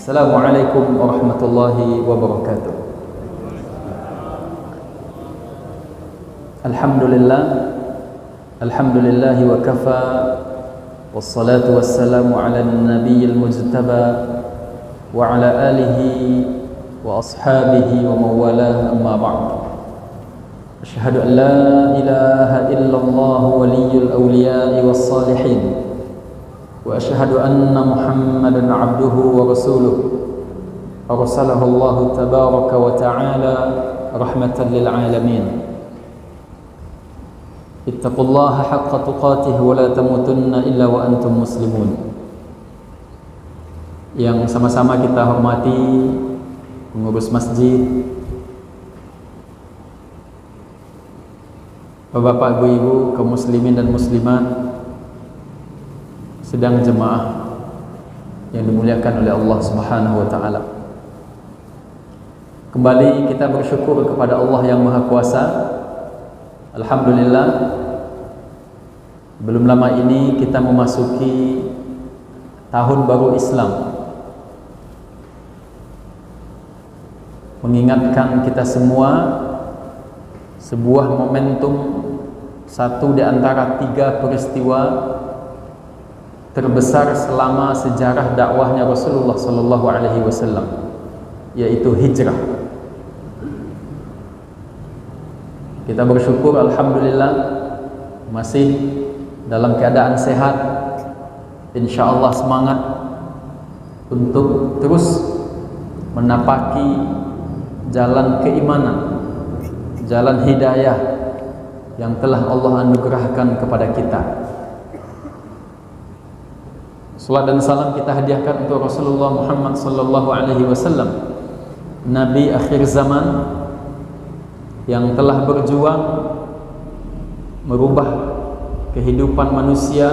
Assalamualaikum warahmatullahi wabarakatuh. Alhamdulillah wa kafa, wassalatu wassalamu ala nabiyyil mujtaba wa ala alihi wa ashabihi wa mawalah, amma ba'd. Asyhadu an la ilaha illallah waliyul awliya'i was salihin, wa asyhadu anna Muhammadan abduhu wa rasuluh arsalahu Allah tabaraka wa ta'ala rahmatan lil alamin. Ittaqullaha haqqa tuqatih wa la tamutunna illa wa antum muslimun. Yang sama-sama kita hormati pengurus masjid, Bapak, Ibu, kaum muslimin dan muslimat, sedang jemaah yang dimuliakan oleh Allah Subhanahu wa taala. Kembali kita bersyukur kepada Allah yang Maha Kuasa. Alhamdulillah, belum lama ini kita memasuki tahun baru Islam. Mengingatkan kita semua sebuah momentum, satu di antara tiga peristiwa terbesar selama sejarah dakwahnya Rasulullah sallallahu alaihi wasallam, yaitu hijrah. Kita bersyukur alhamdulillah masih dalam keadaan sehat. Insyaallah semangat untuk terus menapaki jalan keimanan, jalan hidayah yang telah Allah anugerahkan kepada kita. Salat dan salam kita hadiahkan untuk Rasulullah Muhammad sallallahu alaihi wasallam, nabi akhir zaman yang telah berjuang merubah kehidupan manusia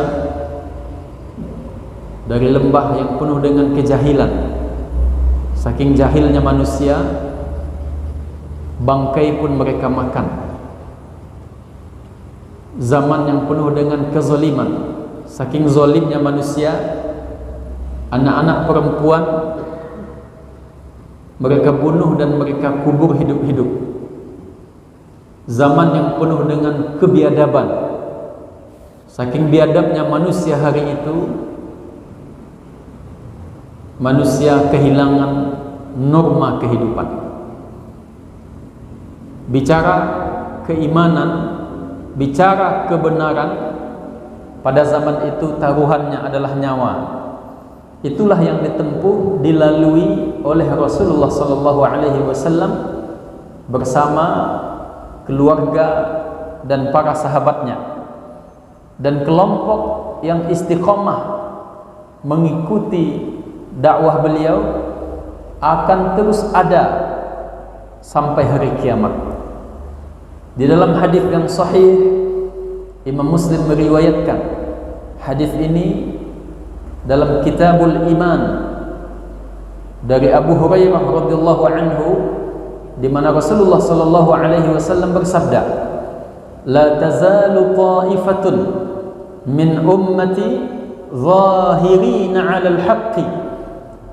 dari lembah yang penuh dengan kejahilan. Saking jahilnya manusia, bangkai pun mereka makan. Zaman yang penuh dengan kezaliman, saking zalimnya manusia, anak-anak perempuan mereka bunuh dan mereka kubur hidup-hidup. Zaman yang penuh dengan kebiadaban, saking biadabnya manusia hari itu, manusia kehilangan norma kehidupan. Bicara keimanan, bicara kebenaran, pada zaman itu taruhannya adalah nyawa. Itulah yang ditempuh, dilalui oleh Rasulullah sallallahu alaihi wasallam bersama keluarga dan para sahabatnya, dan kelompok yang istiqomah mengikuti dakwah beliau akan terus ada sampai hari kiamat. Di dalam hadis yang sahih, Imam Muslim meriwayatkan hadis ini dalam Kitabul Iman dari Abu Hurairah radhiyallahu anhu, di mana Rasulullah sallallahu alaihi wasallam bersabda, "La tazalu ta'ifatun min ummati zahirina 'alal haqqi."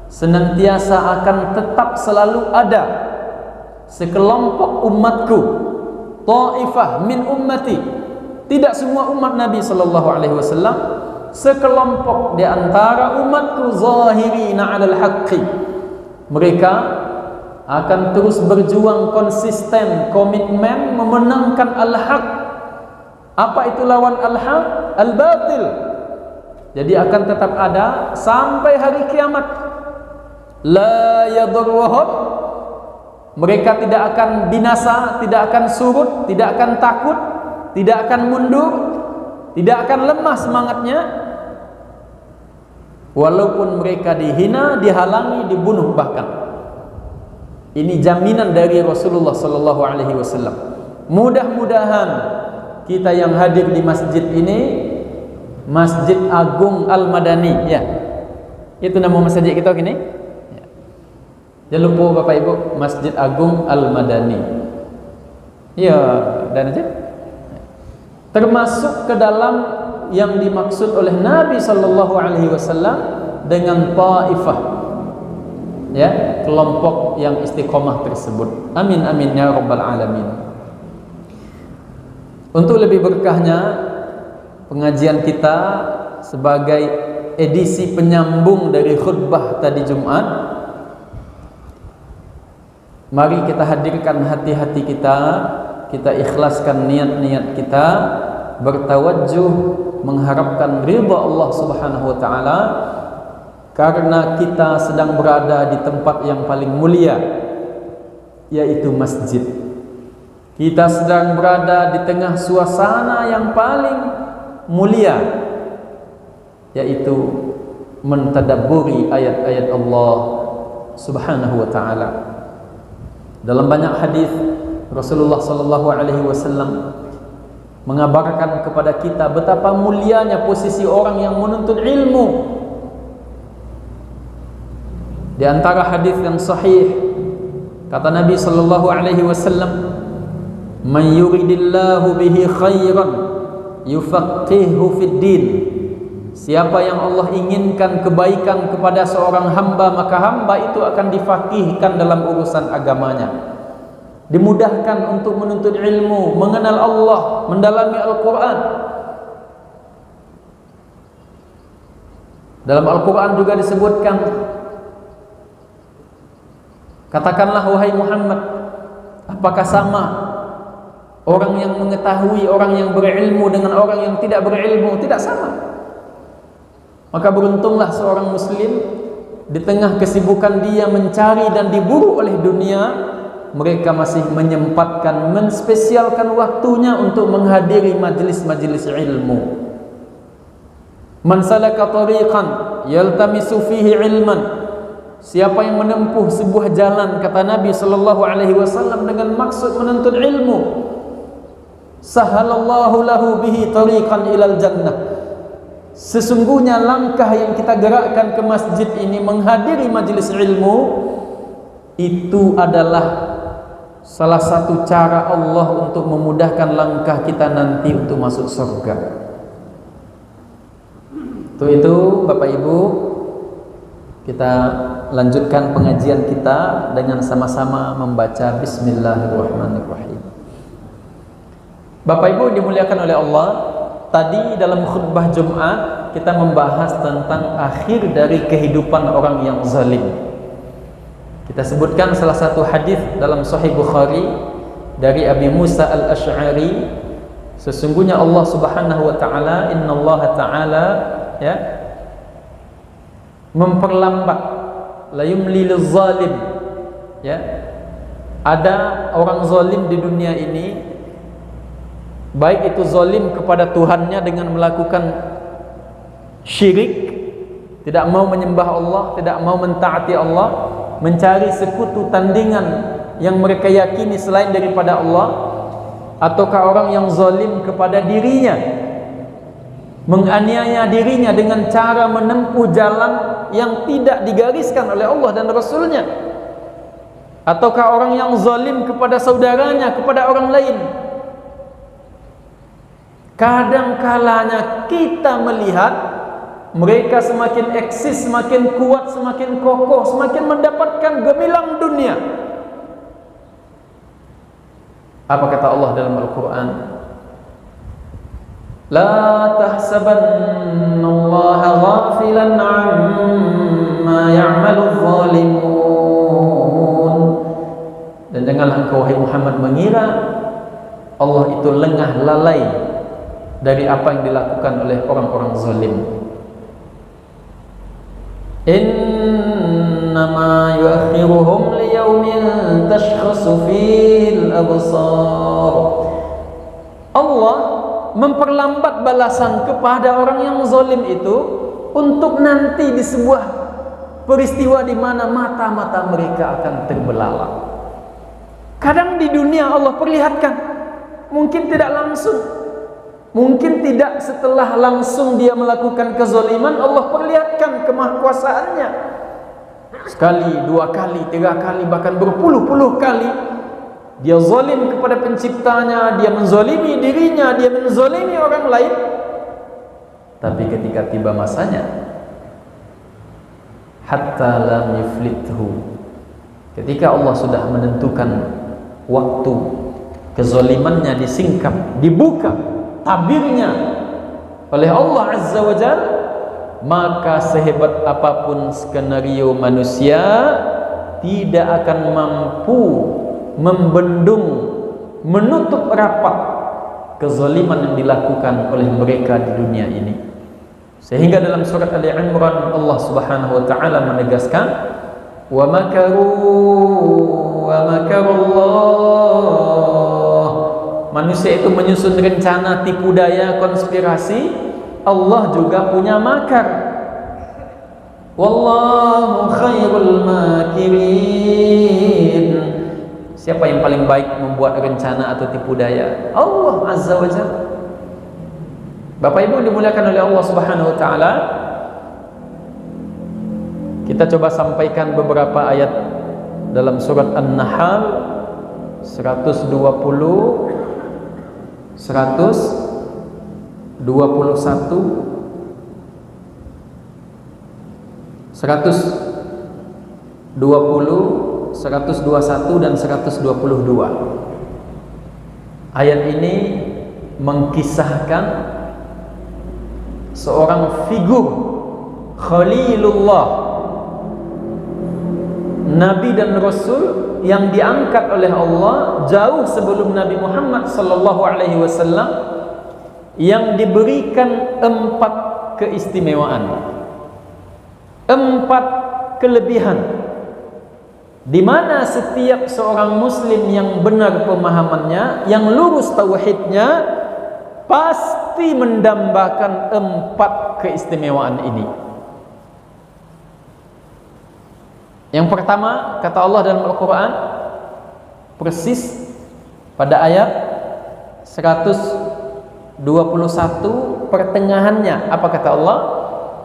Senantiasa akan tetap selalu ada sekelompok umatku, ta'ifah min ummati, tidak semua umat Nabi sallallahu alaihi wasallam, sekelompok di antara umatku zahirina 'alal haqqi. Mereka akan terus berjuang konsisten, komitmen memenangkan al-haq. Apa itu lawan al-haq? Al-batil. Jadi akan tetap ada sampai hari kiamat. La yadurruhum, mereka tidak akan binasa, tidak akan surut, tidak akan takut, tidak akan mundur, tidak akan lemah semangatnya, walaupun mereka dihina, dihalangi, dibunuh bahkan. Ini jaminan dari Rasulullah sallallahu alaihi wasallam. Mudah-mudahan kita yang hadir di masjid ini, Masjid Agung Al-Madani, ya. Itu nama masjid kita gini. Ya. Jangan lupa Bapak Ibu, Masjid Agung Al-Madani. Ya, dan aja. Termasuk ke dalam yang dimaksud oleh Nabi sallallahu alaihi wasallam dengan taifah. ya kelompok yang istiqomah tersebut. Amin amin ya rabbal alamin. Untuk lebih berkahnya pengajian kita sebagai edisi penyambung dari khutbah tadi Jumat, mari kita hadirkan hati-hati kita, kita ikhlaskan niat-niat kita, bertawajjuh mengharapkan ridha Allah Subhanahu wa taala, karena kita sedang berada di tempat yang paling mulia, yaitu masjid. Kita sedang berada di tengah suasana yang paling mulia, yaitu mentadabburi ayat-ayat Allah Subhanahu wa taala. Dalam banyak hadis Rasulullah sallallahu alaihi wasallam mengabarkan kepada kita betapa mulianya posisi orang yang menuntut ilmu. Di antara hadis yang sahih, kata Nabi sallallahu alaihi wasallam, "Man yuridillahu bihi khairan yufaqihuhu fid din." Siapa yang Allah inginkan kebaikan kepada seorang hamba, maka hamba itu akan difaqihkan dalam urusan agamanya, dimudahkan untuk menuntut ilmu, mengenal Allah, mendalami Al-Quran. Dalam Al-Quran juga disebutkan, katakanlah wahai Muhammad, apakah sama orang yang mengetahui, orang yang berilmu dengan orang yang tidak berilmu? Tidak sama. Maka beruntunglah seorang muslim di tengah kesibukan dia mencari dan diburu oleh dunia, mereka masih menyempatkan, menspesialkan waktunya untuk menghadiri majlis-majlis ilmu. Man salaka tariqan yaltamisu fihi ilman, siapa yang menempuh sebuah jalan, kata Nabi sallallahu alaihi wasallam, dengan maksud menuntut ilmu, sahalallahu lahu bihi tariqan ilal jannah. Sesungguhnya langkah yang kita gerakkan ke masjid ini, menghadiri majlis ilmu, itu adalah salah satu cara Allah untuk memudahkan langkah kita nanti untuk masuk surga. Untuk itu Bapak Ibu, kita lanjutkan pengajian kita dengan sama-sama membaca Bismillahirrahmanirrahim. Bapak Ibu dimuliakan oleh Allah, tadi dalam khutbah Jumat kita membahas tentang akhir dari kehidupan orang yang zalim. Kita sebutkan salah satu hadis dalam Sahih Bukhari dari Abi Musa al-Ash'ari, sesungguhnya Allah Subhanahu wa taala, innallaha taala, ya, memperlambat, la yumli liz-zalim, ya. Ada orang zalim di dunia ini, baik itu zalim kepada Tuhannya dengan melakukan syirik, tidak mau menyembah Allah, tidak mau mentaati Allah, mencari sekutu tandingan yang mereka yakini selain daripada Allah, ataukah orang yang zalim kepada dirinya, menganiaya dirinya dengan cara menempuh jalan yang tidak digariskan oleh Allah dan Rasulnya, ataukah orang yang zalim kepada saudaranya, kepada orang lain. Kadang-kalanya kita melihat mereka semakin eksis, semakin kuat, semakin kokoh, semakin mendapatkan gemilang dunia. Apa kata Allah dalam Al-Quran? La tahsabannallaha ghafilan amma ya'malul zalimun. Dan janganlah engkau wahai Muhammad mengira Allah itu lengah lalai dari apa yang dilakukan oleh orang-orang zalim. Innama yuakhiruhum liyaumin tashkhasu fil absar. Allah memperlambat balasan kepada orang yang zalim itu untuk nanti di sebuah peristiwa di mana mata-mata mereka akan terbelalak. Kadang di dunia Allah perlihatkan, mungkin tidak langsung, mungkin tidak setelah langsung dia melakukan kezaliman, Allah perlihatkan kemahkuasaannya. Sekali, dua kali, tiga kali, bahkan berpuluh-puluh kali dia zalim kepada penciptanya, dia menzalimi dirinya, dia menzalimi orang lain. Tapi ketika tiba masanya, hatta lam yuflithu. Ketika Allah sudah menentukan waktu kezalimannya disingkap, dibuka tabirnya oleh Allah Azza wa Jalla, maka sehebat apapun skenario manusia tidak akan mampu membendung, menutup rapat kezaliman yang dilakukan oleh mereka di dunia ini. Sehingga dalam surat Ali Imran Allah Subhanahu wa taala menegaskan, wa makaru wa makarullah. Manusia itu menyusun rencana, tipu daya, konspirasi. Allah juga punya makar. Wallahu khairul makirin. Siapa yang paling baik membuat rencana atau tipu daya? Allah Azza wa Jalla. Bapak Ibu dimuliakan oleh Allah Subhanahu wa taala, kita coba sampaikan beberapa ayat dalam surat An-Nahl 120, 121, 121 dan 122. Ayat ini mengkisahkan seorang figur Khalilullah, Nabi dan Rasul yang diangkat oleh Allah jauh sebelum Nabi Muhammad sallallahu alaihi wasallam, yang diberikan 4 keistimewaan, 4 kelebihan, di mana setiap seorang muslim yang benar pemahamannya, yang lurus tauhidnya, pasti mendambakan 4 keistimewaan ini. Yang pertama, kata Allah dalam Al-Quran, persis pada ayat 121 pertengahannya, apa kata Allah?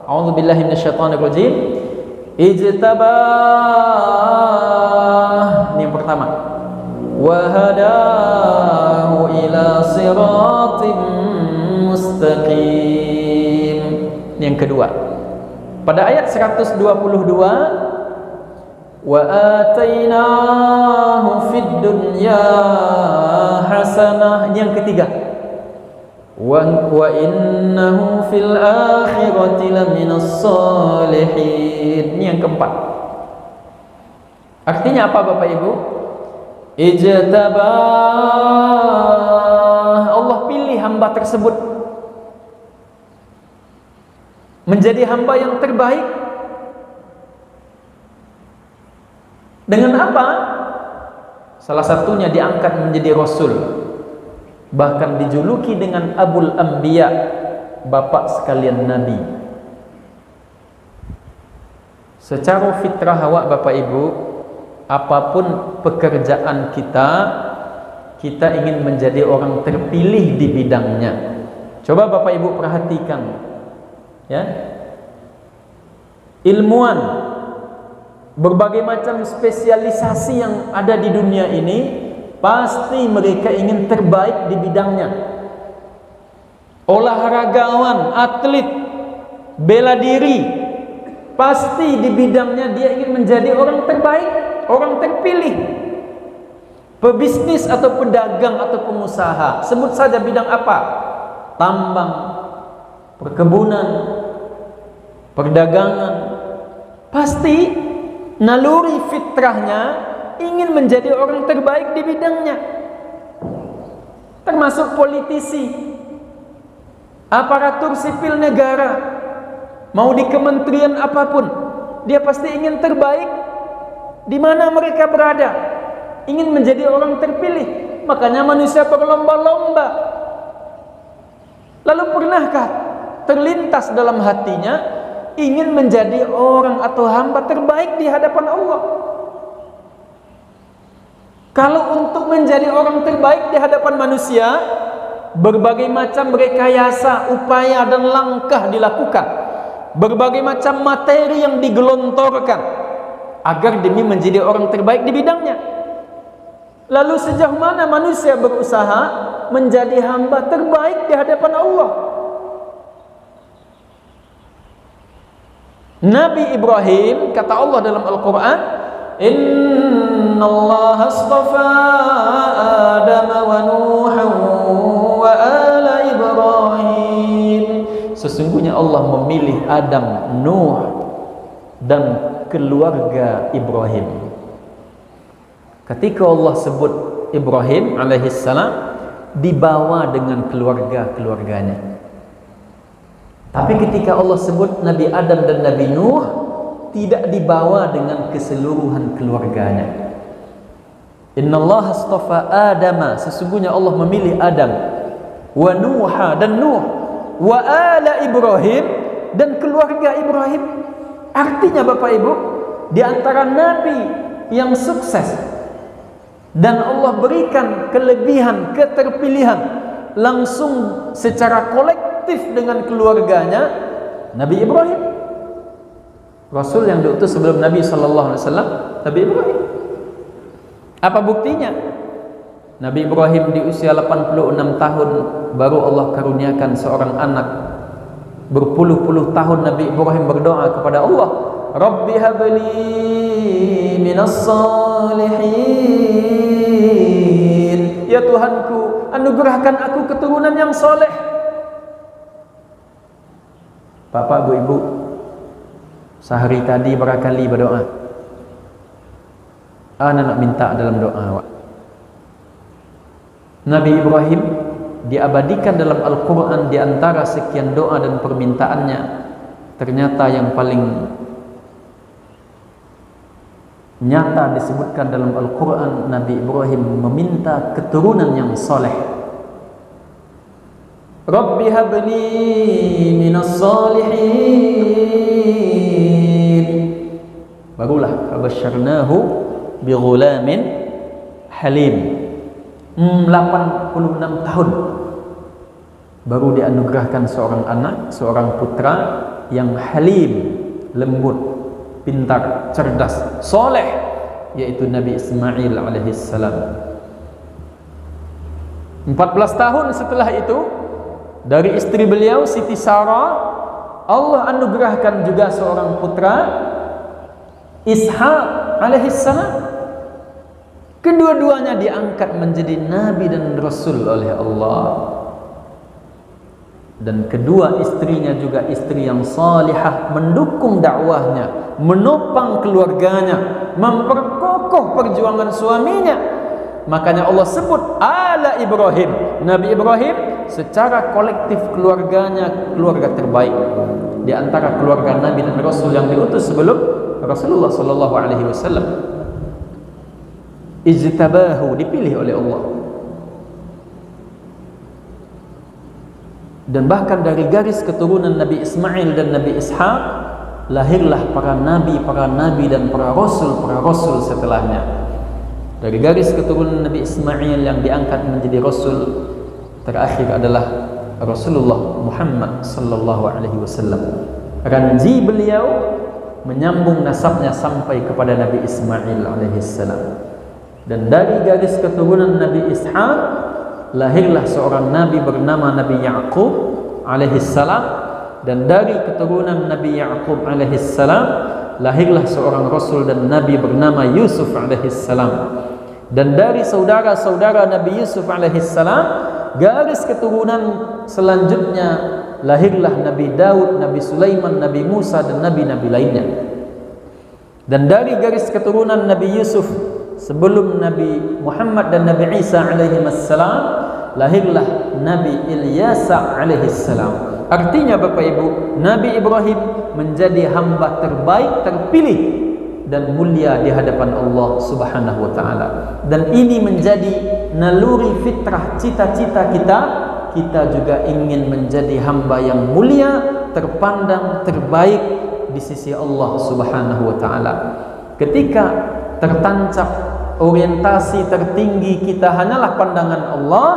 A'udzubillahi minasyaitonirrajim. Ijtabah. Ini yang pertama. Wa hadahu ila siratim mustaqim. Ini yang kedua. Pada ayat 122, wa atainahu fid dunya hasanah. Ini yang ketiga. Wa innahu fil akhirati laminas salihin. Ini yang keempat. Artinya apa Bapak Ibu? Ijtabah, Allah pilih hamba tersebut menjadi hamba yang terbaik. Dengan apa? Salah satunya diangkat menjadi Rasul, bahkan dijuluki dengan Abul Anbiya, bapak sekalian Nabi. Secara fitrah awak Bapak Ibu, apapun pekerjaan kita, kita ingin menjadi orang terpilih di bidangnya. Coba Bapak Ibu perhatikan, ya, ilmuwan, berbagai macam spesialisasi yang ada di dunia ini, pasti mereka ingin terbaik di bidangnya. Olahragawan, atlet, bela diri, pasti di bidangnya dia ingin menjadi orang terbaik, orang terpilih. Pebisnis atau pedagang atau pengusaha, sebut saja bidang apa? Tambang, perkebunan, perdagangan, pasti naluri fitrahnya ingin menjadi orang terbaik di bidangnya. Termasuk politisi, aparatur sipil negara, mau di kementerian apapun, dia pasti ingin terbaik di mana mereka berada, ingin menjadi orang terpilih. Makanya manusia berlomba-lomba. Lalu pernahkah terlintas dalam hatinya ingin menjadi orang atau hamba terbaik di hadapan Allah? Kalau untuk menjadi orang terbaik di hadapan manusia, berbagai macam rekayasa, upaya dan langkah dilakukan, berbagai macam materi yang digelontorkan agar demi menjadi orang terbaik di bidangnya. Lalu sejauh mana manusia berusaha menjadi hamba terbaik di hadapan Allah? Nabi Ibrahim, kata Allah dalam Al-Quran, Inna Allah astafa Adam wa Nuhan wa ala Ibrahim. Sesungguhnya Allah memilih Adam, Nuh, dan keluarga Ibrahim. Ketika Allah sebut Ibrahim alaihissalam, dibawa dengan keluarga-keluarganya. Tapi ketika Allah sebut Nabi Adam dan Nabi Nuh, tidak dibawa dengan keseluruhan keluarganya. Inna Allah astafa Adama, sesungguhnya Allah memilih Adam, wa Nuha, dan Nuh, wa ala Ibrahim, dan keluarga Ibrahim. Artinya Bapak Ibu, di antara Nabi yang sukses dan Allah berikan kelebihan, keterpilihan langsung secara kolektif dengan keluarganya, Nabi Ibrahim, Rasul yang diutus sebelum Nabi SAW, Nabi Ibrahim. Apa buktinya? Nabi Ibrahim di usia 86 tahun baru Allah karuniakan seorang anak. Berpuluh-puluh tahun Nabi Ibrahim berdoa kepada Allah, Rabbi habli minas salihin. Ya Tuhanku, anugerahkan aku keturunan yang soleh. Bapak, Bu, Ibu, sehari tadi berapa kali berdoa? Ana nak minta dalam doa. Nabi Ibrahim diabadikan dalam Al-Quran di antara sekian doa dan permintaannya. Ternyata yang paling nyata disebutkan dalam Al-Quran, Nabi Ibrahim meminta keturunan yang soleh. Rabbi habli minas salihin. Barulah fabasyarnahu bighulamin halim. 86 tahun baru dianugerahkan seorang anak, seorang putra yang halim, lembut, pintar, cerdas, soleh, yaitu Nabi Ismail alaihissalam. 14 tahun setelah itu, dari istri beliau Siti Sarah, Allah anugerahkan juga seorang putra, Ishaq alaihissalam. Kedua-duanya diangkat menjadi Nabi dan Rasul oleh Allah. Dan kedua istrinya juga istri yang salihah, mendukung dakwahnya, menopang keluarganya, memperkokoh perjuangan suaminya. Makanya Allah sebut ala Ibrahim, Nabi Ibrahim secara kolektif keluarganya keluarga terbaik di antara keluarga Nabi dan Rasul yang diutus sebelum Rasulullah sallallahu alaihi wasallam. Ijtabahu, dipilih oleh Allah. Dan bahkan dari garis keturunan Nabi Ismail dan Nabi Ishaq lahirlah para nabi dan para rasul setelahnya. Dari garis keturunan Nabi Ismail yang diangkat menjadi rasul terakhir adalah Rasulullah Muhammad sallallahu alaihi wasallam. Ranji beliau menyambung nasabnya sampai kepada Nabi Ismail alaihi salam. Dan dari garis keturunan Nabi Ishaq lahirlah seorang nabi bernama Nabi Ya'qub alaihissalam. Dan dari keturunan Nabi Ya'qub alaihissalam lahirlah seorang rasul dan nabi bernama Yusuf alaihissalam. Dan dari saudara-saudara Nabi Yusuf alaihissalam, garis keturunan selanjutnya lahirlah Nabi Daud, Nabi Sulaiman, Nabi Musa, dan nabi-nabi lainnya. Dan dari garis keturunan Nabi Yusuf sebelum Nabi Muhammad dan Nabi Isa alaihissalam lahirlah Nabi Ilyas alaihissalam. Artinya Bapak Ibu, Nabi Ibrahim menjadi hamba terbaik, terpilih dan mulia di hadapan Allah Subhanahu wa taala. Dan ini menjadi naluri fitrah, cita-cita kita juga ingin menjadi hamba yang mulia, terpandang, terbaik di sisi Allah Subhanahu wa taala. Ketika tertancap orientasi tertinggi kita hanyalah pandangan Allah,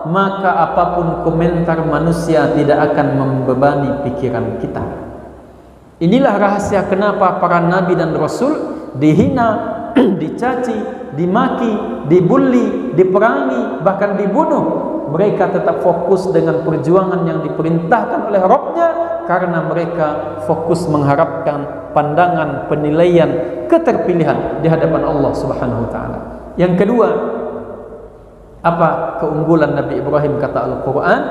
maka apapun komentar manusia tidak akan membebani pikiran kita. Inilah rahasia kenapa para nabi dan rasul dihina, dicaci, dimaki, dibully, diperangi, bahkan dibunuh mereka tetap fokus dengan perjuangan yang diperintahkan oleh Rabb-nya, karena mereka fokus mengharapkan pandangan, penilaian, keterpilihan di hadapan Allah Subhanahu wa taala. Yang kedua, apa keunggulan Nabi Ibrahim kata Al-Qur'an?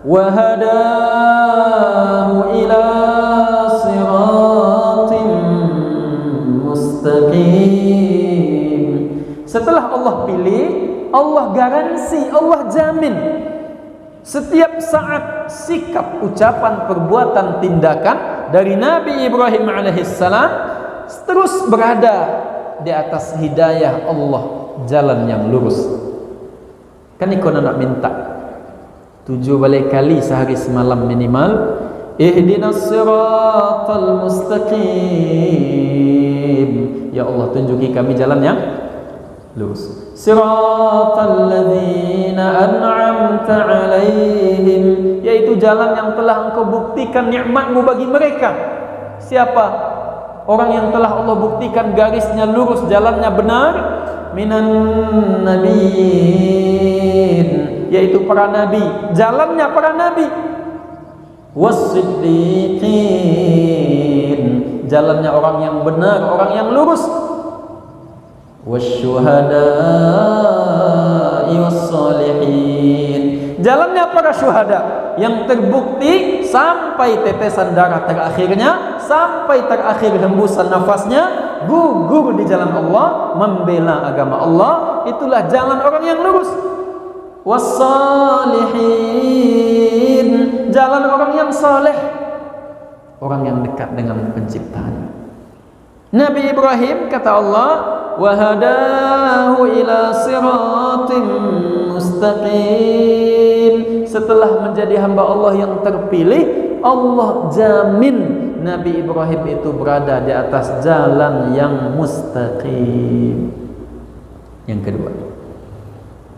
Wa hadahu ila siratim mustaqim. Setelah Allah pilih, Allah garansi, Allah jamin setiap saat sikap, ucapan, perbuatan, tindakan dari Nabi Ibrahim alaihissalam terus berada di atas hidayah Allah, jalan yang lurus. Kan ikut nak minta 7 kali sehari semalam minimal, ihdinas siratal mustaqim, ya Allah tunjuki kami jalan yang lurus. Siratal ladzina an'amta 'alaihim, yaitu jalan yang telah Engkau buktikan nikmat-Mu bagi mereka. Siapa orang yang telah Allah buktikan garisnya lurus, jalannya benar? Minan nabiyyin, yaitu para nabi, jalannya para nabi. Was-siddiqin, jalannya orang yang benar, orang yang lurus. Wasyuhada'i wassalihin, jalannya para syuhada yang terbukti sampai tetesan darah terakhirnya, sampai terakhir hembusan nafasnya, gugur di jalan Allah, membela agama Allah. Itulah jalan orang yang lurus. Wassalihin, jalan orang yang saleh, orang yang dekat dengan penciptanya. Nabi Ibrahim kata Allah, wahadahu ila siratim mustaqim. Setelah menjadi hamba Allah yang terpilih, Allah jamin Nabi Ibrahim itu berada di atas jalan yang mustaqim. Yang kedua.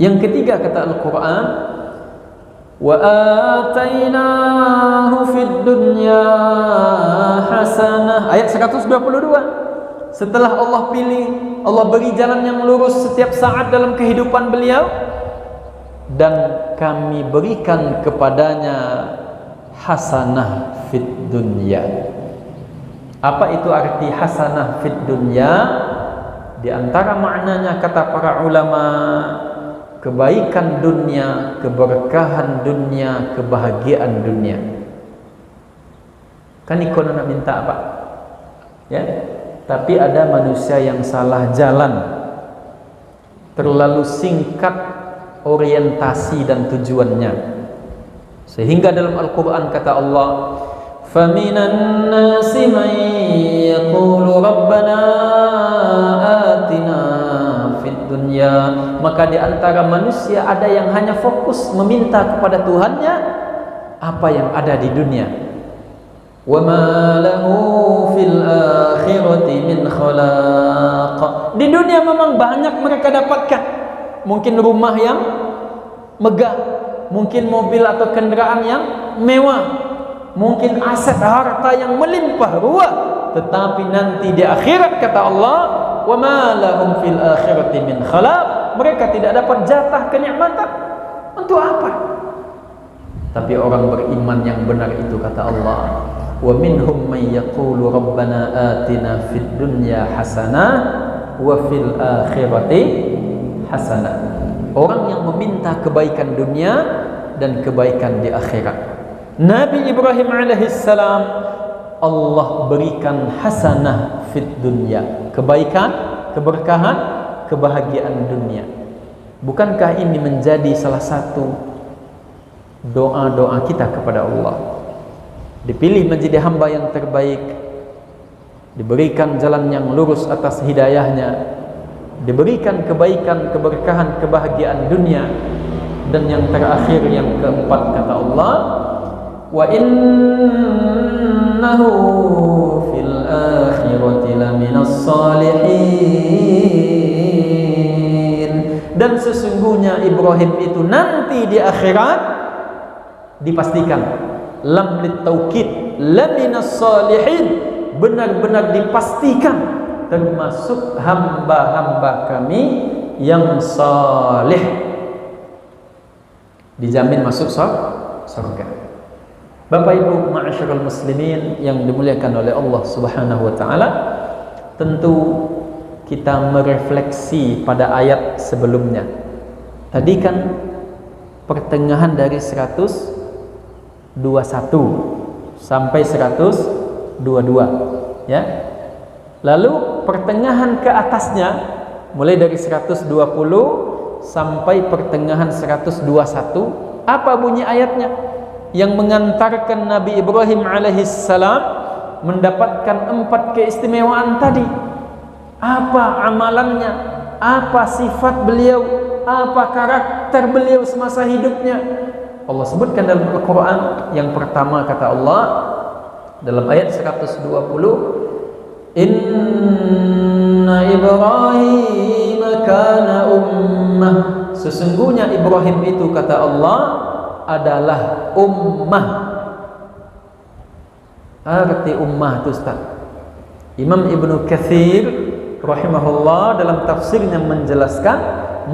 Yang ketiga kata Al-Quran, wa atainahu fid dunya hasanah, ayat 122. Setelah Allah pilih, Allah beri jalan yang lurus setiap saat dalam kehidupan beliau, dan kami berikan kepadanya hasanah fid dunya. Apa itu arti hasanah fid dunya? Di antara maknanya kata para ulama, kebaikan dunia, keberkahan dunia, kebahagiaan dunia. Kan ikon nak minta apa? Ya. Tapi ada manusia yang salah jalan, terlalu singkat orientasi dan tujuannya, sehingga dalam Al-Quran kata Allah, faminan nasi man yaqulu rabbana atina fid dunya, maka di antara manusia ada yang hanya fokus meminta kepada Tuhannya apa yang ada di dunia. Wa ma lahu fil akhirati min khalaq. Di dunia memang banyak mereka dapatkan, mungkin rumah yang megah, mungkin mobil atau kendaraan yang mewah, mungkin aset harta yang melimpah ruah, tetapi nanti di akhirat kata Allah, wa ma lahum fil akhirati min khalaq, mereka tidak dapat jatah kenikmatan. Untuk apa? Tapi orang beriman yang benar itu kata Allah, wa minhum man yaqulu rabbana atina fid dunya hasanah wa fil akhirati hasanah. Orang yang meminta kebaikan dunia dan kebaikan di akhirat. Nabi Ibrahim alaihissalam Allah berikan hasanah fid dunya, kebaikan, keberkahan, kebahagiaan dunia. Bukankah ini menjadi salah satu doa-doa kita kepada Allah? Dipilih menjadi hamba yang terbaik, diberikan jalan yang lurus atas hidayahnya, diberikan kebaikan, keberkahan, kebahagiaan dunia, dan yang terakhir yang keempat kata Allah, wa innahu fil akhirati laminas salihin, dan sesungguhnya Ibrahim itu nanti di akhirat dipastikan, lam litaukid laminas salihin, benar-benar dipastikan termasuk hamba-hamba kami yang saleh. dijamin masuk surga. Bapak Ibu ma'asyiral muslimin yang dimuliakan oleh Allah Subhanahu wa taala, tentu kita merefleksi pada ayat sebelumnya. Tadi kan pertengahan dari 121 sampai 122 ya. Lalu pertengahan ke atasnya mulai dari 120 sampai pertengahan 121, apa bunyi ayatnya yang mengantarkan Nabi Ibrahim alaihissalam mendapatkan 4 keistimewaan tadi? Apa amalannya? Apa sifat beliau? Apa karakter beliau semasa hidupnya? Allah sebutkan dalam Al-Quran. Yang pertama kata Allah dalam ayat 120, Inna Ibrahim kana ummah. Sesungguhnya Ibrahim itu kata Allah adalah ummah. Arti ummah itu Ustaz, Imam Ibnu Katsir rahimahullah dalam tafsirnya menjelaskan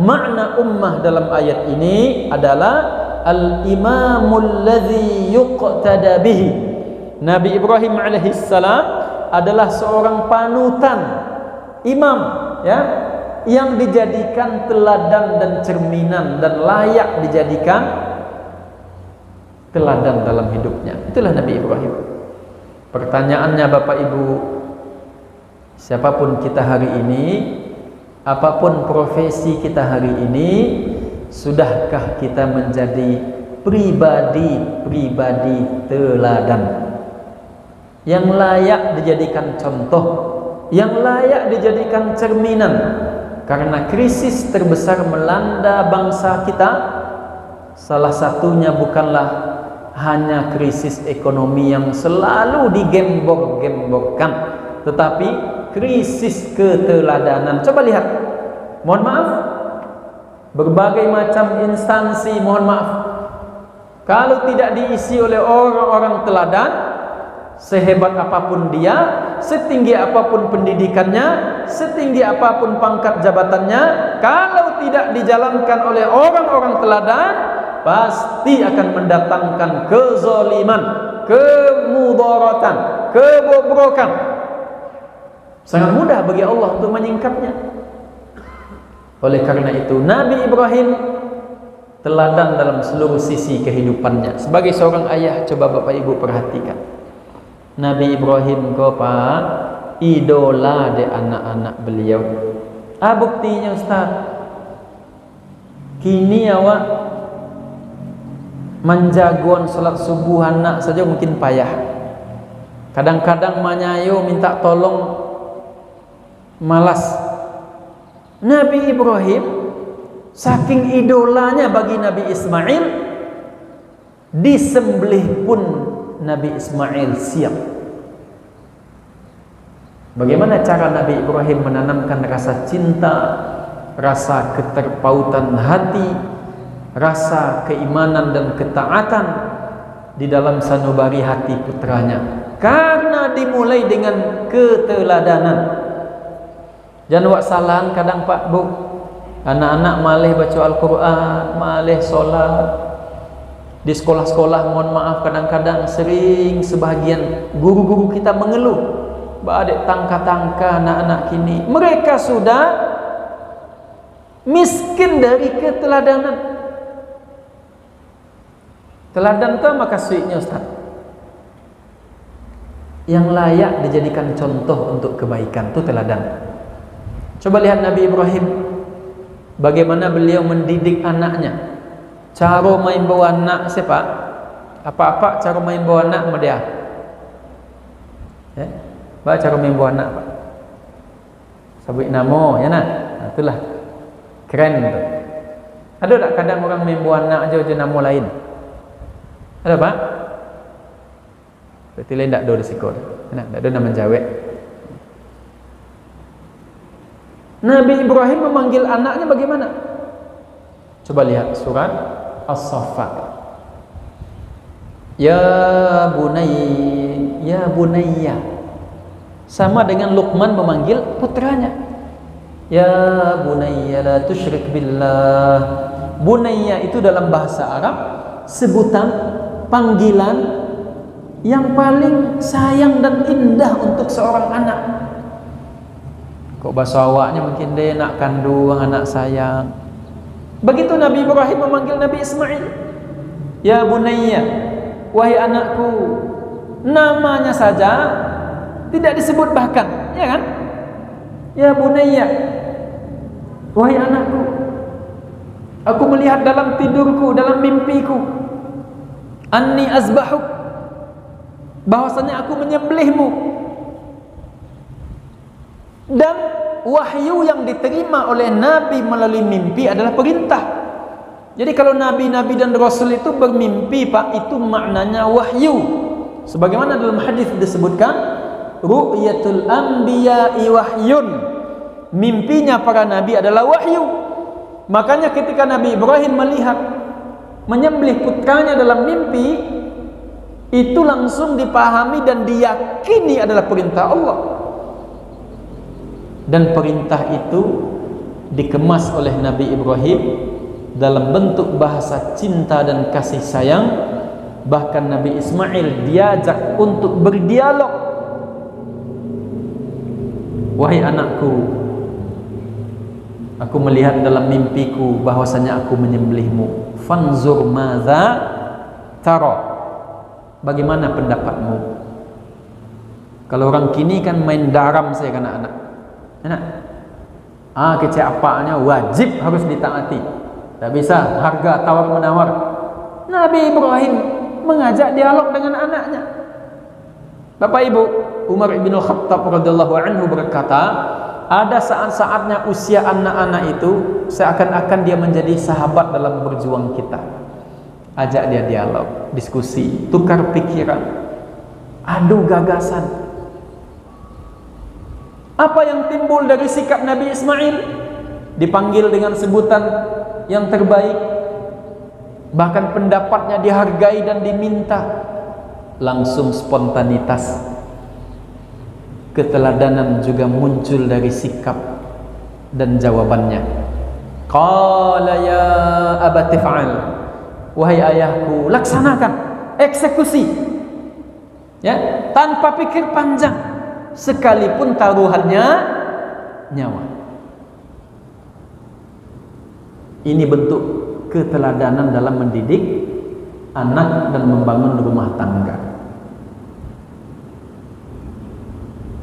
makna ummah dalam ayat ini adalah al-imamul ladzi yuqtada bihi. Nabi Ibrahim alaihissalam adalah seorang panutan, imam ya, yang dijadikan teladan dan cerminan dan layak dijadikan teladan dalam hidupnya. Itulah Nabi Ibrahim. Pertanyaannya Bapak Ibu, siapapun kita hari ini, apapun profesi kita hari ini, sudahkah kita menjadi pribadi teladan yang layak dijadikan contoh, yang layak dijadikan cerminan? Karena krisis terbesar melanda bangsa kita, salah satunya bukanlah hanya krisis ekonomi yang selalu digembor-gemborkan, tetapi krisis keteladanan. Coba lihat, mohon maaf, berbagai macam instansi, mohon maaf, kalau tidak diisi oleh orang-orang teladan, sehebat apapun dia, setinggi apapun pendidikannya, setinggi apapun pangkat jabatannya, kalau tidak dijalankan oleh orang-orang teladan, pasti akan mendatangkan kezaliman, kemudaratan, kebobrokan. Sangat mudah bagi Allah untuk menyingkapnya. Oleh karena itu Nabi Ibrahim teladan dalam seluruh sisi kehidupannya. Sebagai seorang ayah, coba Bapak Ibu perhatikan, Nabi Ibrahim Pak idola di anak-anak beliau. Buktinya Ustaz, kini awak menjagoan salat subuh anak saja mungkin payah. Kadang-kadang manyayo minta tolong malas. Nabi Ibrahim saking idolanya bagi Nabi Ismail, disembelih pun Nabi Ismail siap. Bagaimana cara Nabi Ibrahim menanamkan rasa cinta, rasa keterpautan hati, rasa keimanan dan ketaatan di dalam sanubari hati putranya? Karena dimulai dengan keteladanan. Jangan wak salah kadang Pak Bu, anak-anak malih baca Al-Quran, malih solat. Di sekolah-sekolah, mohon maaf, kadang-kadang sering sebahagian guru-guru kita mengeluh, badek tangka-tangka anak-anak kini, mereka sudah miskin dari keteladanan. Teladan itu maka suiknya Ustaz, yang layak dijadikan contoh untuk kebaikan itu teladan. Coba lihat Nabi Ibrahim, bagaimana beliau mendidik anaknya. Cara main bawa anak siapa? Apa-apa cara main bawa anak sama dia? Ya, baca cara main bawa anak Pak. Sabut nama ya nak. Nah, itulah keren tu. Ada tak kadang orang main bawa anak aja nama lain? Ada Pak? Berarti lain tak ada risiko. Nak tak ada nama jawab. Nabi Ibrahim memanggil anaknya bagaimana? Coba lihat surat As-Saffat. Ya bunayya. Sama dengan Luqman memanggil putranya. Ya bunayya la tusyrik billah Bunayya itu dalam bahasa Arab sebutan panggilan yang paling sayang dan indah untuk seorang anak. Kok bahasa awaknya mungkin dia nak kandung, anak sayang. Begitu Nabi Ibrahim memanggil Nabi Ismail, ya bunayya, wahai anakku. Namanya saja tidak disebut bahkan, ya kan? Ya bunayya, wahai anakku. Aku melihat dalam tidurku, dalam mimpiku, anni azbahuk, bahwasanya aku menyembelihmu. Dan wahyu yang diterima oleh Nabi melalui mimpi adalah perintah. Jadi kalau Nabi-Nabi dan Rasul itu bermimpi, Pak, itu maknanya wahyu. Sebagaimana dalam hadis disebutkan, ru'yatul anbiya'i wahyun. Mimpinya para Nabi adalah wahyu. Makanya ketika Nabi Ibrahim melihat menyembelih putranya dalam mimpi, itu langsung dipahami dan diyakini adalah perintah Allah. Dan perintah itu dikemas oleh Nabi Ibrahim dalam bentuk bahasa cinta dan kasih sayang. Bahkan Nabi Ismail diajak untuk berdialog. Wahai anakku, aku melihat dalam mimpiku bahwasanya aku menyembelihmu. Fanzur madza tara. Bagaimana pendapatmu? Kalau orang kini kan main daram saya kan anak. Enak. Kecapanya wajib harus ditaati. Tak bisa harga tawar menawar. Nabi Ibrahim mengajak dialog dengan anaknya. Bapak Ibu, Umar bin Khattab radhiyallahu anhu berkata, ada saat-saatnya usia anak-anak itu seakan-akan dia menjadi sahabat dalam berjuang kita. Ajak dia dialog, diskusi, tukar pikiran, adu gagasan. Apa yang timbul dari sikap Nabi Ismail? Dipanggil dengan sebutan yang terbaik, bahkan pendapatnya dihargai dan diminta. Langsung spontanitas, keteladanan juga muncul dari sikap dan jawabannya. Qala ya abati fa'al, wahai ayahku, laksanakan, eksekusi, ya, tanpa pikir panjang, sekalipun taruhannya nyawa. Ini bentuk keteladanan dalam mendidik anak dan membangun rumah tangga.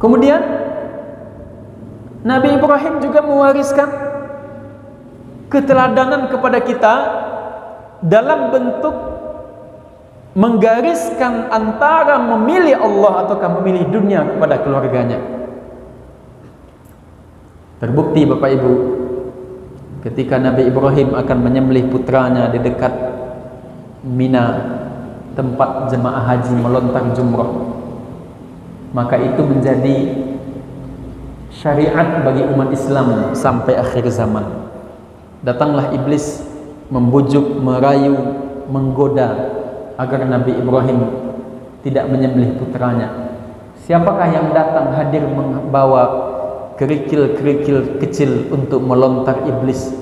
Kemudian Nabi Ibrahim juga mewariskan keteladanan kepada kita dalam bentuk menggariskan antara memilih Allah ataukah memilih dunia kepada keluarganya. Terbukti Bapak Ibu, ketika Nabi Ibrahim akan menyembelih putranya di dekat Mina, tempat jemaah haji melontar jumrah, maka itu menjadi syariat bagi umat Islam sampai akhir zaman. Datanglah iblis membujuk, merayu, menggoda agar Nabi Ibrahim tidak menyembelih putranya. Siapakah yang datang hadir membawa kerikil-kerikil kecil untuk melontar iblis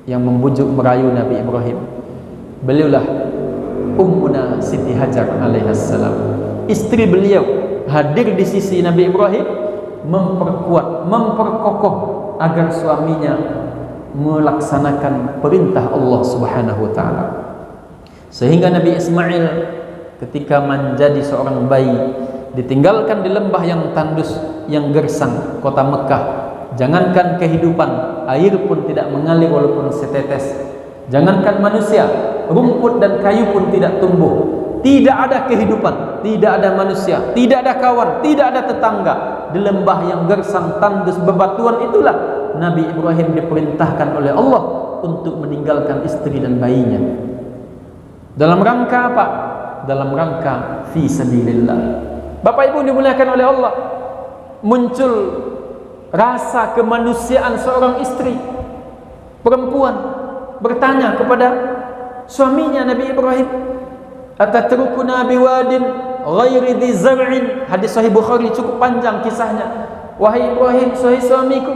yang membujuk, merayu Nabi Ibrahim? Beliaulah Ummuna Siti Hajar alaihissalam. Istri beliau hadir di sisi Nabi Ibrahim, memperkuat, memperkokoh agar suaminya melaksanakan perintah Allah Subhanahu wa taala. Sehingga Nabi Ismail ketika menjadi seorang bayi ditinggalkan di lembah yang tandus, yang gersang, kota Mekah. Jangankan kehidupan, air pun tidak mengalir walaupun setetes. Jangankan manusia, rumput dan kayu pun tidak tumbuh. Tidak ada kehidupan, tidak ada manusia, tidak ada kawan, tidak ada tetangga. Di lembah yang gersang, tandus, bebatuan itulah Nabi Ibrahim diperintahkan oleh Allah untuk meninggalkan istri dan bayinya. Dalam rangka apa? Dalam rangka fi sabilillah. Bapak Ibu dimuliakan oleh Allah, muncul rasa kemanusiaan seorang istri perempuan bertanya kepada suaminya Nabi Ibrahim, atatrukuna biwadin ghairi dhi zar'in. Hadis sahih Bukhari, cukup panjang kisahnya. Wahai Ibrahim, wahai suamiku,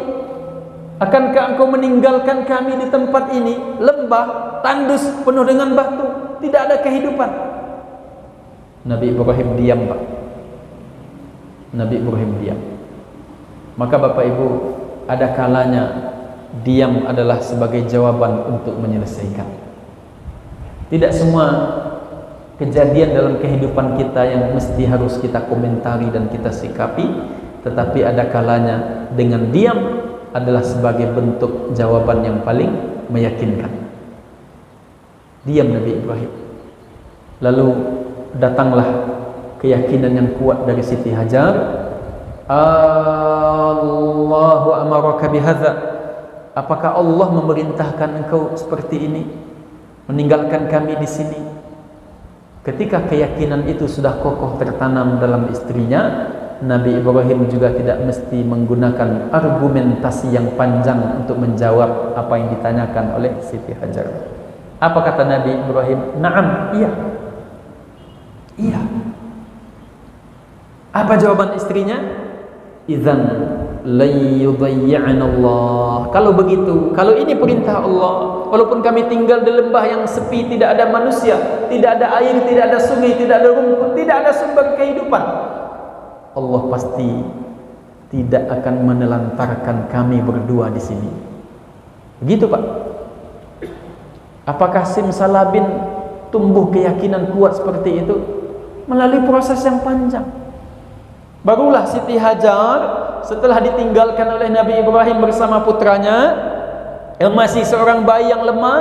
Akankah engkau meninggalkan kami di tempat ini, lembah, tandus, penuh dengan batu, tidak ada kehidupan? Nabi Ibrahim diam, Pak. Nabi Ibrahim diam. Maka Bapak Ibu, ada kalanya diam adalah sebagai jawaban untuk menyelesaikan. Tidak semua kejadian dalam kehidupan kita yang mesti harus kita komentari dan kita sikapi, tetapi ada kalanya dengan diam adalah sebagai bentuk jawaban yang paling meyakinkan. Diam Nabi Ibrahim. Lalu datanglah keyakinan yang kuat dari Siti Hajar. Allahu amaraka bihadza. Apakah Allah memerintahkan engkau seperti ini, meninggalkan kami di sini? Ketika keyakinan itu sudah kokoh tertanam dalam istrinya, Nabi Ibrahim juga tidak mesti menggunakan argumentasi yang panjang untuk menjawab apa yang ditanyakan oleh Siti Hajar. Apa kata Nabi Ibrahim? Naam, iya. Iya. Apa jawaban istrinya? Idzan la yudayyi'ana Allah. Kalau begitu, kalau ini perintah Allah, walaupun kami tinggal di lembah yang sepi, tidak ada manusia, tidak ada air, tidak ada sungai, tidak ada rumput, tidak ada sumber kehidupan, Allah pasti tidak akan menelantarkan kami berdua di sini. Begitu, Pak. Apakah simsalabin tumbuh keyakinan kuat seperti itu? Melalui proses yang panjang. Barulah Siti Hajar setelah ditinggalkan oleh Nabi Ibrahim bersama putranya yang masih seorang bayi yang lemah,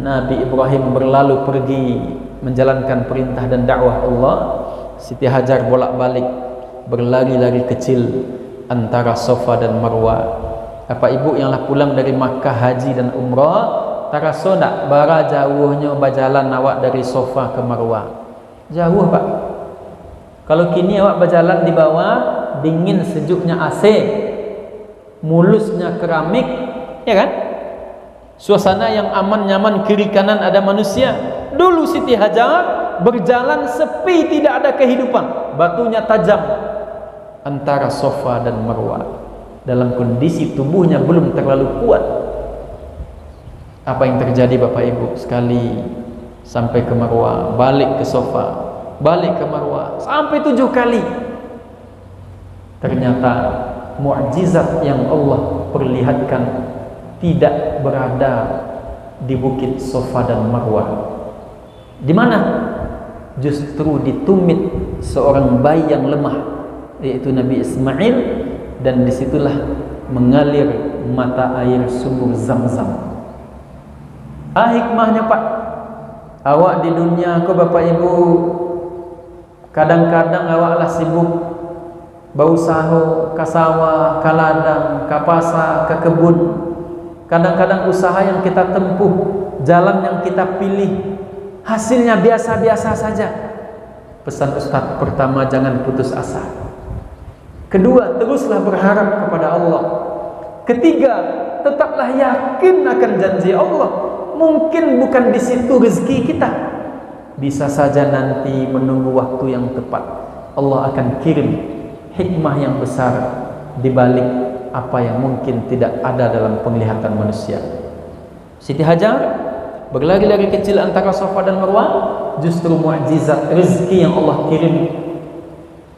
Nabi Ibrahim berlalu pergi menjalankan perintah dan dakwah Allah. Siti Hajar bolak-balik berlari-lari kecil antara Safa dan Marwah. Apa ibu yang lah pulang dari Makkah haji dan umrah, taraso nak bara jauhnya berjalan awak dari Safa ke Marwah? Jauh, Pak. Kalau kini awak berjalan di bawah, dingin sejuknya AC, mulusnya keramik, ya kan? Suasana yang aman nyaman, kiri kanan ada manusia. Dulu Siti Hajar berjalan sepi, tidak ada kehidupan, batunya tajam antara Safa dan Marwah, dalam kondisi tubuhnya belum terlalu kuat. Apa yang terjadi Bapak Ibu? Sekali sampai ke Marwah, balik ke Safa, balik ke Marwah, sampai 7 kali. Ternyata mukjizat yang Allah perlihatkan tidak berada di bukit Safa dan Marwah. Di mana? Justru di tumit seorang bayi yang lemah, yaitu Nabi Ismail, dan disitulah mengalir mata air sumur Zam-Zam. Hikmahnya, Pak. Awak di dunia kau Bapak Ibu, kadang-kadang awaklah sibuk berusaha ke sawah, ke ladang, ke pasar, ke kebun. Kadang-kadang usaha yang kita tempuh, jalan yang kita pilih, hasilnya biasa-biasa saja. Pesan Ustaz, pertama, jangan putus asa. Kedua, teruslah berharap kepada Allah. Ketiga, tetaplah yakin akan janji Allah. Mungkin bukan di situ rezeki kita, bisa saja nanti menunggu waktu yang tepat Allah akan kirim hikmah yang besar di balik apa yang mungkin tidak ada dalam penglihatan manusia. Siti Hajar berlari-lari kecil antara Safa dan Marwah, justru mukjizat rezeki yang Allah kirim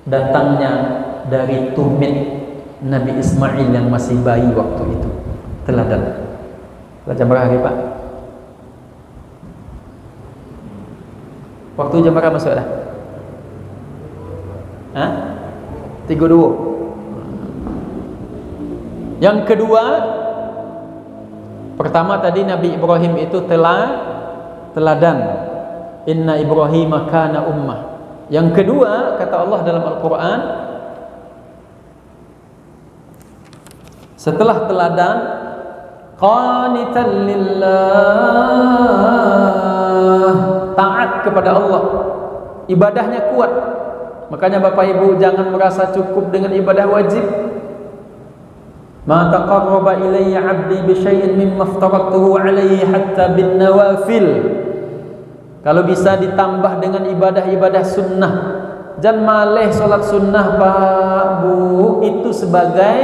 datangnya dari tumit Nabi Ismail yang masih bayi waktu itu. Teladan. Jam berapa hari, Pak? Waktu jam berapa masuk dah? 32. Yang kedua, pertama tadi Nabi Ibrahim itu teladan. Inna Ibrahim kana ummah. Yang kedua, kata Allah dalam Al-Quran, setelah teladan, qanitan lillah, taat kepada Allah, ibadahnya kuat. Makanya Bapak Ibu jangan merasa cukup dengan ibadah wajib. Ma taqarraba ilayya 'abdi bi syai'in mimma aftaratuhu 'alaihi hatta bin nawafil. Kalau bisa ditambah dengan ibadah-ibadah sunnah. Jangan malih solat sunnah, Pak Bu, itu sebagai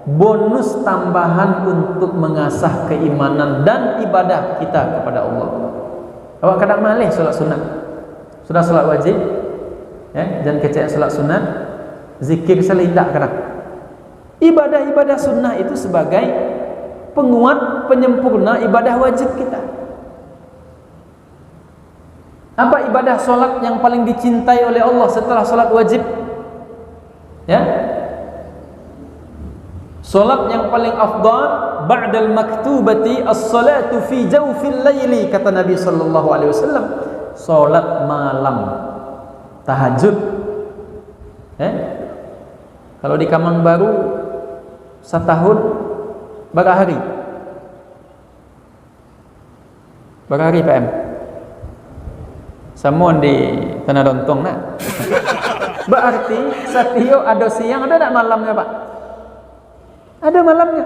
bonus tambahan untuk mengasah keimanan dan ibadah kita kepada Allah. Awak kadang malih solat sunat, sudah solat wajib, dan kecil solat sunat, zikir selidak kadang. Ibadah-ibadah sunnah itu sebagai penguat, penyempurna ibadah wajib kita. Apa ibadah solat yang paling dicintai oleh Allah setelah solat wajib? Ya, solat yang paling afdal ba'dal maktubati as-salatu fi jawfil laili, kata Nabi sallallahu alaihi wasallam, solat malam, tahajud. Kalau di Kamang Baru setahun berapa hari? Berapa hari PM? Samuan di Tanah Dontong nak. Berarti setiap ada siang, ada tak malamnya Pak? Ada malamnya.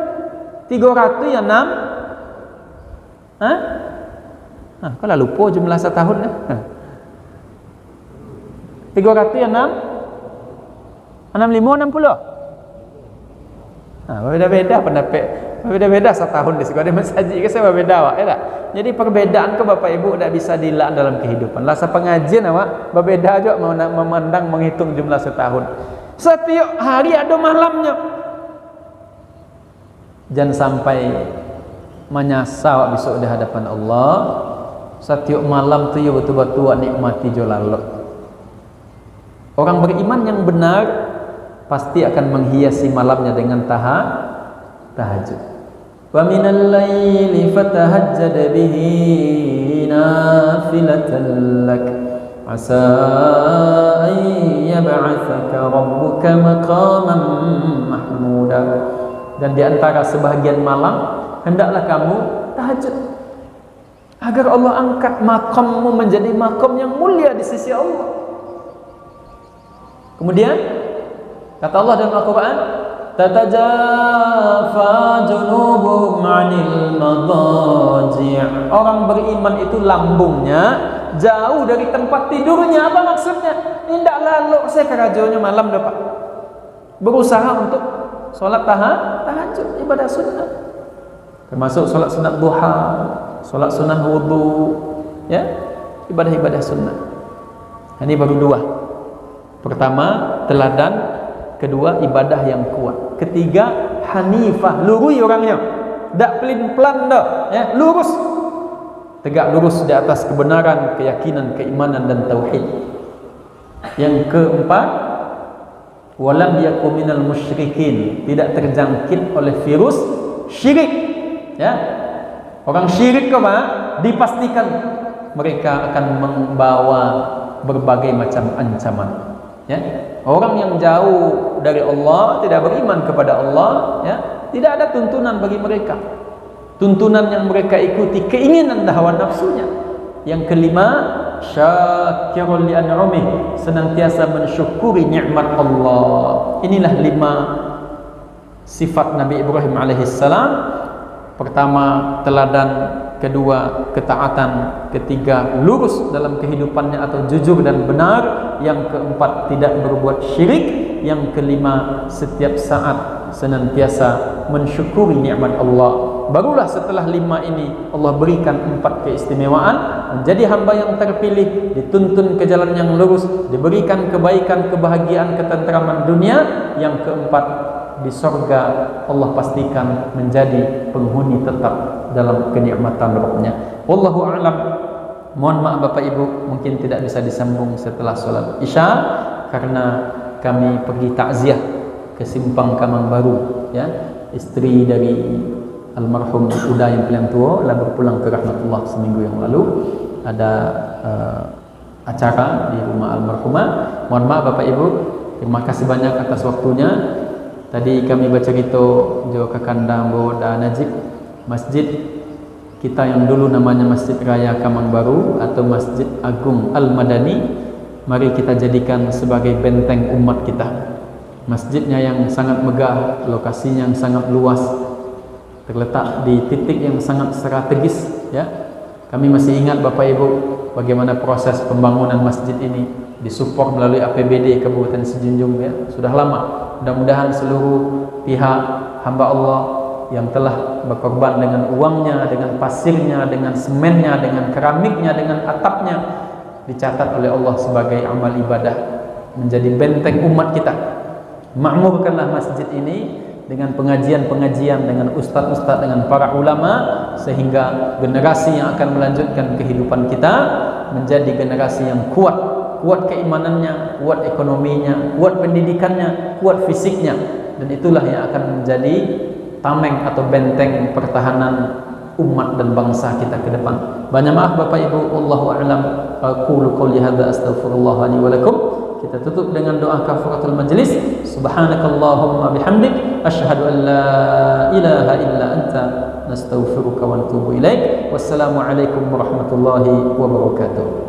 300 ya 6. Kalau lupa jumlah setahun ya. 300 ya 6. 65 60. Beda-beda pendapat, beda-beda setahun di sekolah mensaji ke saya berbeda awak, ya tak? Jadi perbedaan ke Bapak Ibu tidak bisa dilak dalam kehidupan. Lasa pengajian awak berbeda juga memandang menghitung jumlah setahun. Setiap hari ada malamnya. Jangan sampai menyasar besok di hadapan Allah. Setiap malam tu ya betul-betul nikmati jolalok. Orang beriman yang benar pasti akan menghiasi malamnya dengan tahajud. Wa minal laili fatahajjad bihi nafilatan lak asa an yab'atsaka rabbuka maqaman mahmuda. Dan di antara sebahagian malam hendaklah kamu tahajud agar Allah angkat makammu menjadi makam yang mulia di sisi Allah. Kemudian kata Allah dalam Al-Quran, tatajafa junubuhum 'anil madaji'. Orang beriman itu lambungnya jauh dari tempat tidurnya. Apa maksudnya? Tidak lalu saya kerajanya malam dapat berusaha untuk solat tahajud, ibadah sunnah, termasuk solat sunat duha, solat sunnah wudu, ya, ibadah-ibadah sunnah. Ini baru dua. Pertama, teladan. Kedua, ibadah yang kuat. Ketiga, hanifah, lurus orangnya, tak pelin-pelan dah, ya, lurus, tegak lurus di atas kebenaran, keyakinan, keimanan dan tauhid. Yang keempat, walam yakum minal musyrikin, tidak terjangkit oleh virus syirik, ya. Orang syirik apa? Dipastikan mereka akan membawa berbagai macam ancaman, ya. Orang yang jauh dari Allah, tidak beriman kepada Allah, ya, tidak ada tuntunan bagi mereka. Tuntunan yang mereka ikuti keinginan dan hawa nafsunya. Yang kelima, syakirul li an'amih, senantiasa mensyukuri nikmat Allah. Inilah 5 sifat Nabi Ibrahim alaihissalam. Pertama, teladan. Kedua, ketaatan. Ketiga, lurus dalam kehidupannya atau jujur dan benar. Yang keempat, tidak berbuat syirik. Yang kelima, setiap saat senantiasa mensyukuri nikmat Allah. Barulah setelah 5 ini Allah berikan 4 keistimewaan, menjadi hamba yang terpilih, dituntun ke jalan yang lurus, diberikan kebaikan, kebahagiaan, ketentraman dunia. Yang keempat, di surga Allah pastikan menjadi penghuni tetap dalam kenikmatan Rabbnya. Wallahu a'lam. Mohon maaf Bapak Ibu, mungkin tidak bisa disambung setelah sholat Isya karena kami pergi takziah ke Simpang Kamang Baru, ya. Istri dari almarhum Uda yang paling tua telah berpulang ke rahmatullah seminggu yang lalu. Ada acara di rumah almarhumah. Mohon maaf Bapak Ibu, terima kasih banyak atas waktunya. Tadi kami baca cerita Jo Kakandang Boda Najib, masjid kita yang dulu namanya Masjid Raya Kamang Baru atau Masjid Agung Al-Madani, mari kita jadikan sebagai benteng umat kita. Masjidnya yang sangat megah, lokasinya yang sangat luas, terletak di titik yang sangat strategis, ya. Kami masih ingat Bapak Ibu bagaimana proses pembangunan masjid ini disupport melalui APBD Kabupaten Sejunjung, ya. Sudah lama. Mudah-mudahan seluruh pihak hamba Allah yang telah berkorban dengan uangnya, dengan pasirnya, dengan semennya, dengan keramiknya, dengan atapnya, dicatat oleh Allah sebagai amal ibadah, menjadi benteng umat kita. Makmurkanlah masjid ini dengan pengajian-pengajian, dengan ustaz-ustaz, dengan para ulama, sehingga generasi yang akan melanjutkan kehidupan kita menjadi generasi yang kuat, kuat keimanannya, kuat ekonominya, kuat pendidikannya, kuat fisiknya, dan itulah yang akan menjadi tameng atau benteng pertahanan umat dan bangsa kita ke depan. Banyak maaf Bapak Ibu, wallahu a'lam. Aqulu qouli hadza astaghfirullah li wa lakum. Kita tutup dengan doa kafaratul majlis. Subhanakallahumma bihamdik asyhadu an la ilaha illa anta nastaghfiruka wa natubu ilaik. Wassalamu alaikum warahmatullahi wabarakatuh.